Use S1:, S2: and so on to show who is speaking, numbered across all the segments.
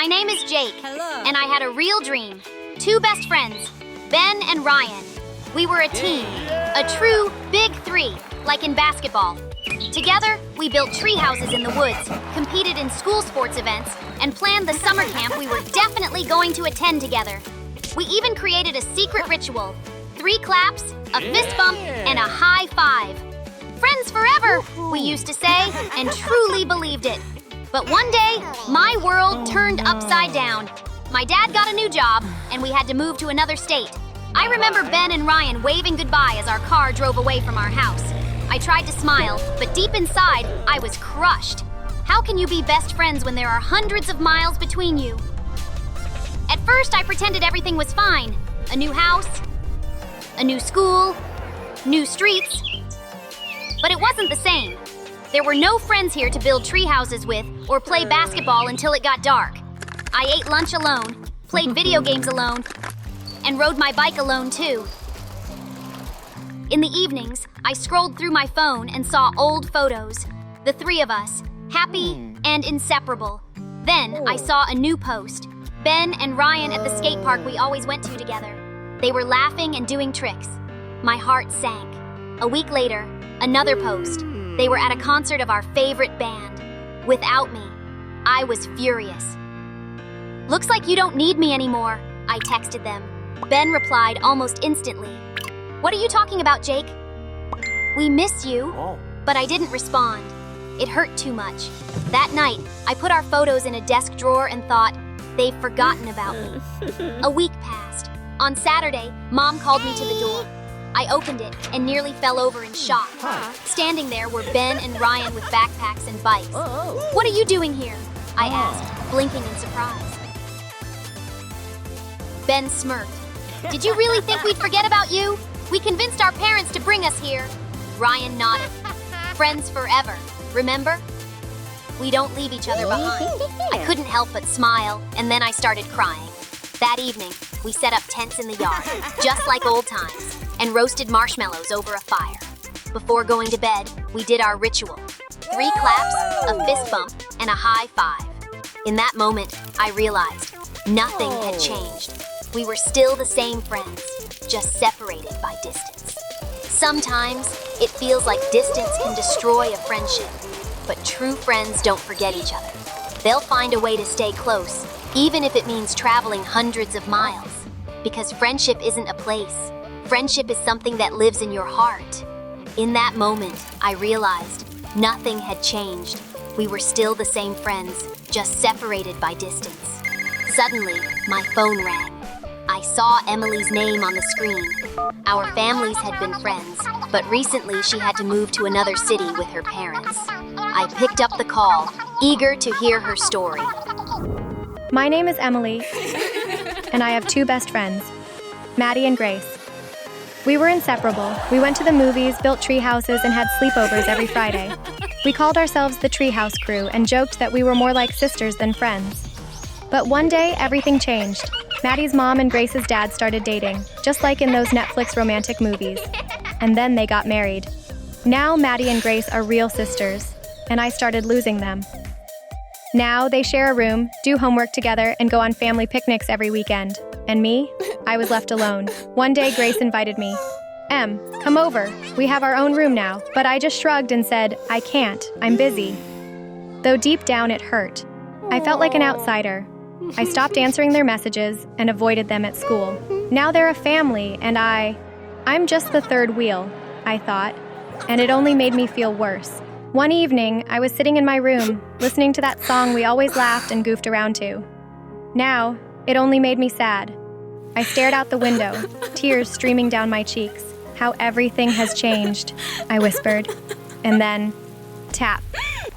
S1: My name is Jake,
S2: Hello.
S1: and I had a real dream. Two best friends, Ben and Ryan. We were a team, a true big three, like in basketball. Together, we built tree houses in the woods, competed in school sports events, and planned the summer camp we were definitely going to attend together. We even created a secret ritual: 3 claps, a fist bump, and a high five. Friends forever, we used to say, and truly believed it. But one day, my world turned upside down. My dad got a new job, and we had to move to another state. I remember Ben and Ryan waving goodbye as our car drove away from our house. I tried to smile, but deep inside, I was crushed. How can you be best friends when there are hundreds of miles between you? At first, I pretended everything was fine. A new house, a new school, new streets. But it wasn't the same. There were no friends here to build tree houses with or play basketball until it got dark. I ate lunch alone, played video games alone, and rode my bike alone too. In the evenings, I scrolled through my phone and saw old photos. The 3 of us, happy and inseparable. Then I saw a new post. Ben and Ryan at the skate park we always went to together. They were laughing and doing tricks. My heart sank. A week later, another post. They were at a concert of our favorite band. Without me, I was furious. "Looks like you don't need me anymore," I texted them. Ben replied almost instantly. "What are you talking about, Jake?" "We miss you," but I didn't respond. It hurt too much. That night, I put our photos in a desk drawer and thought, they've forgotten about me. A week passed. On Saturday, Mom called me to the door. I opened it and nearly fell over in shock. Standing there were Ben and Ryan with backpacks and bikes. "What are you doing here?" I asked, blinking in surprise. Ben smirked. "Did you really think we'd forget about you? We convinced our parents to bring us here." Ryan nodded. "Friends forever, remember? We don't leave each other behind." I couldn't help but smile, and then I started crying. That evening, we set up tents in the yard, just like old times, and roasted marshmallows over a fire. Before going to bed, we did our ritual: 3 claps, a fist bump, and a high five. In that moment, I realized nothing had changed. We were still the same friends, just separated by distance. Sometimes, it feels like distance can destroy a friendship, but true friends don't forget each other. They'll find a way to stay close, even if it means traveling hundreds of miles. Because friendship isn't a place. Friendship is something that lives in your heart. In that moment, I realized nothing had changed. We were still the same friends, just separated by distance. Suddenly, my phone rang. I saw Emily's name on the screen. Our families had been friends, but recently she had to move to another city with her parents. I picked up the call, eager to hear her story.
S3: My name is Emily, and I have 2 best friends, Maddie and Grace. We were inseparable. We went to the movies, built tree houses, and had sleepovers every Friday. We called ourselves the Treehouse Crew and joked that we were more like sisters than friends. But one day, everything changed. Maddie's mom and Grace's dad started dating, just like in those Netflix romantic movies. And then they got married. Now Maddie and Grace are real sisters, and I started losing them. Now they share a room, do homework together, and go on family picnics every weekend. And me? I was left alone. One day, Grace invited me. "Em, come over. We have our own room now." But I just shrugged and said, "I can't. I'm busy." Though deep down it hurt. I felt like an outsider. I stopped answering their messages and avoided them at school. Now they're a family, and I'm just the third wheel, I thought, and it only made me feel worse. One evening, I was sitting in my room, listening to that song we always laughed and goofed around to. Now, it only made me sad. I stared out the window, tears streaming down my cheeks. "How everything has changed," I whispered. And then, tap.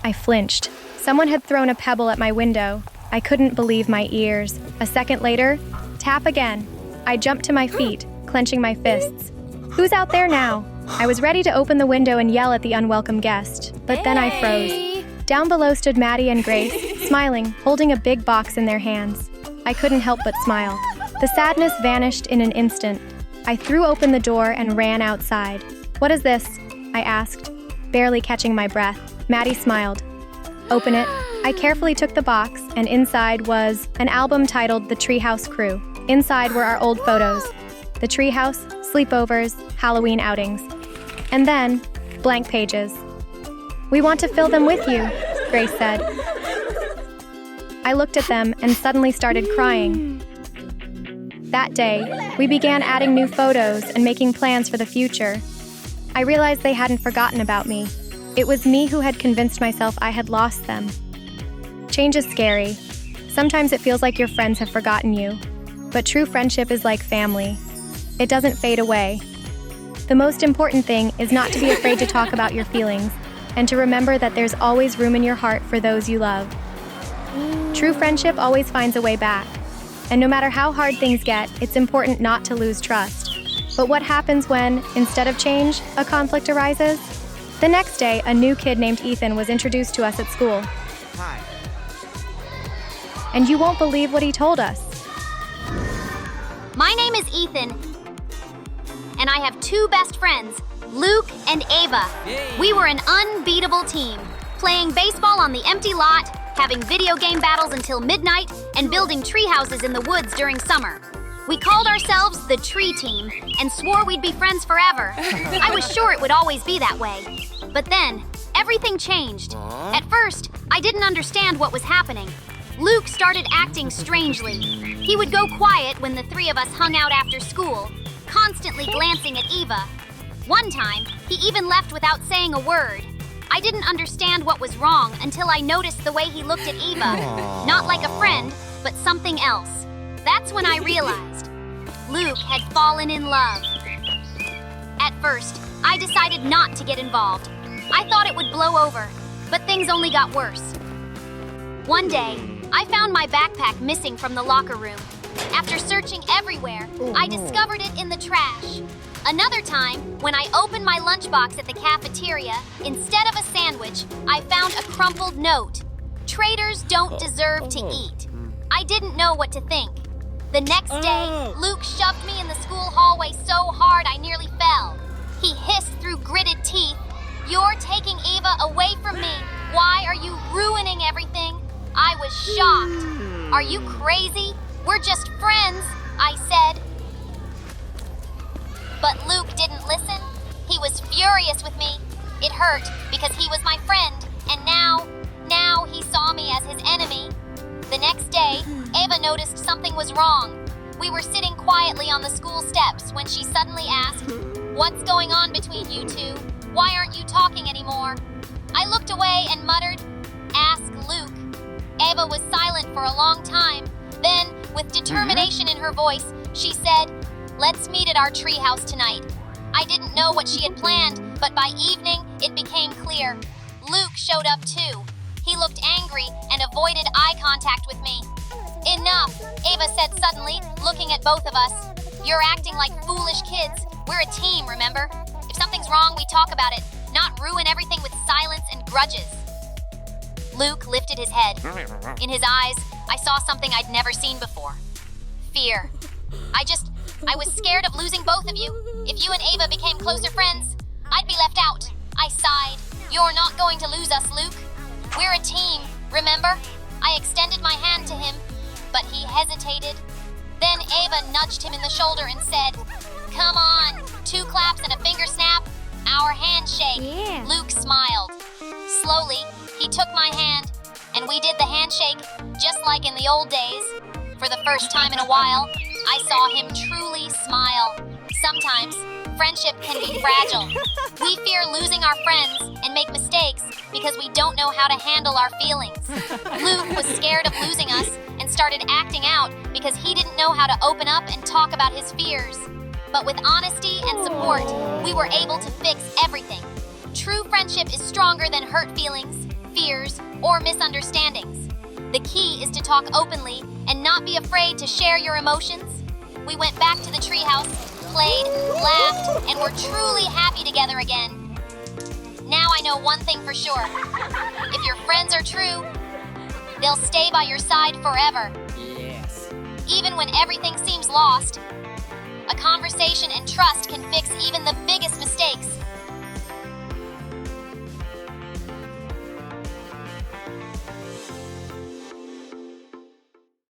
S3: I flinched. Someone had thrown a pebble at my window. I couldn't believe my ears. A second later, tap again. I jumped to my feet, clenching my fists. "Who's out there now?" I was ready to open the window and yell at the unwelcome guest, but then I froze. Down below stood Maddie and Grace, smiling, holding a big box in their hands. I couldn't help but smile. The sadness vanished in an instant. I threw open the door and ran outside. "What is this?" I asked, barely catching my breath. Maddie smiled. "Open it," I carefully took the box, and inside was an album titled The Treehouse Crew. Inside were our old photos. The treehouse, sleepovers, Halloween outings. And then, blank pages. "We want to fill them with you," Grace said. I looked at them and suddenly started crying. That day, we began adding new photos and making plans for the future. I realized they hadn't forgotten about me. It was me who had convinced myself I had lost them. Change is scary. Sometimes it feels like your friends have forgotten you. But true friendship is like family. It doesn't fade away. The most important thing is not to be afraid to talk about your feelings, and to remember that there's always room in your heart for those you love. True friendship always finds a way back. And no matter how hard things get, it's important not to lose trust. But what happens when, instead of change, a conflict arises? The next day, a new kid named Ethan was introduced to us at school.
S2: Hi.
S3: And you won't believe what he told us.
S1: My name is Ethan, and I have two best friends, Luke and Ava. We were an unbeatable team, playing baseball on the empty lot, having video game battles until midnight, and building tree houses in the woods during summer. We called ourselves the Tree Team and swore we'd be friends forever. I was sure it would always be that way. But then, everything changed. At first, I didn't understand what was happening. Luke started acting strangely. He would go quiet when the three of us hung out after school, constantly glancing at Eva. One time, he even left without saying a word. I didn't understand what was wrong until I noticed the way he looked at Eva. Not like a friend, but something else. That's when I realized Luke had fallen in love. At first, I decided not to get involved. I thought it would blow over, but things only got worse. One day, I found my backpack missing from the locker room. After searching everywhere, I discovered it in the trash. Another time, when I opened my lunchbox at the cafeteria, instead of a sandwich, I found a crumpled note. "Traitors don't deserve to eat." I didn't know what to think. The next day, Luke shoved me in the school hallway so hard I nearly fell. He hissed through gritted teeth, "You're taking Eva away from me. Why are you ruining everything?" I was shocked. "Are you crazy? We're just friends," I said. But Luke didn't listen. He was furious with me. It hurt because he was my friend, and now he saw me as his enemy. The next day, Ava noticed something was wrong. We were sitting quietly on the school steps when she suddenly asked, "What's going on between you two? Why aren't you talking anymore?" I looked away and muttered, "Ask Luke." Ava was silent for a long time. Then, with determination in her voice, she said, "Let's meet at our treehouse tonight." I didn't know what she had planned, but by evening, it became clear. Luke showed up too. He looked angry and avoided eye contact with me. "Enough," Ava said suddenly, looking at both of us. "You're acting like foolish kids. We're a team, remember? If something's wrong, we talk about it, not ruin everything with silence and grudges." Luke lifted his head. In his eyes, I saw something I'd never seen before. Fear. I was scared of losing both of you. If you and Ava became closer friends, I'd be left out. I sighed. "You're not going to lose us, Luke. We're a team, remember?" I extended my hand to him, but he hesitated. Then Ava nudged him in the shoulder and said, "Come on, 2 claps and a finger snap. Our handshake."
S4: Yeah.
S1: Luke smiled. Slowly, he took my hand, and we did the handshake, just like in the old days. For the first time in a while, I saw him truly smile. Sometimes, friendship can be fragile. We fear losing our friends and make mistakes because we don't know how to handle our feelings. Luke was scared of losing us and started acting out because he didn't know how to open up and talk about his fears. But with honesty and support, we were able to fix everything. True friendship is stronger than hurt feelings, fears, or misunderstandings. The key is to talk openly and not be afraid to share your emotions. We went back to the treehouse, played, laughed, and were truly happy together again. Now I know one thing for sure. If your friends are true, they'll stay by your side forever.
S2: Yes.
S1: Even when everything seems lost, a conversation and trust can fix even the biggest mistakes.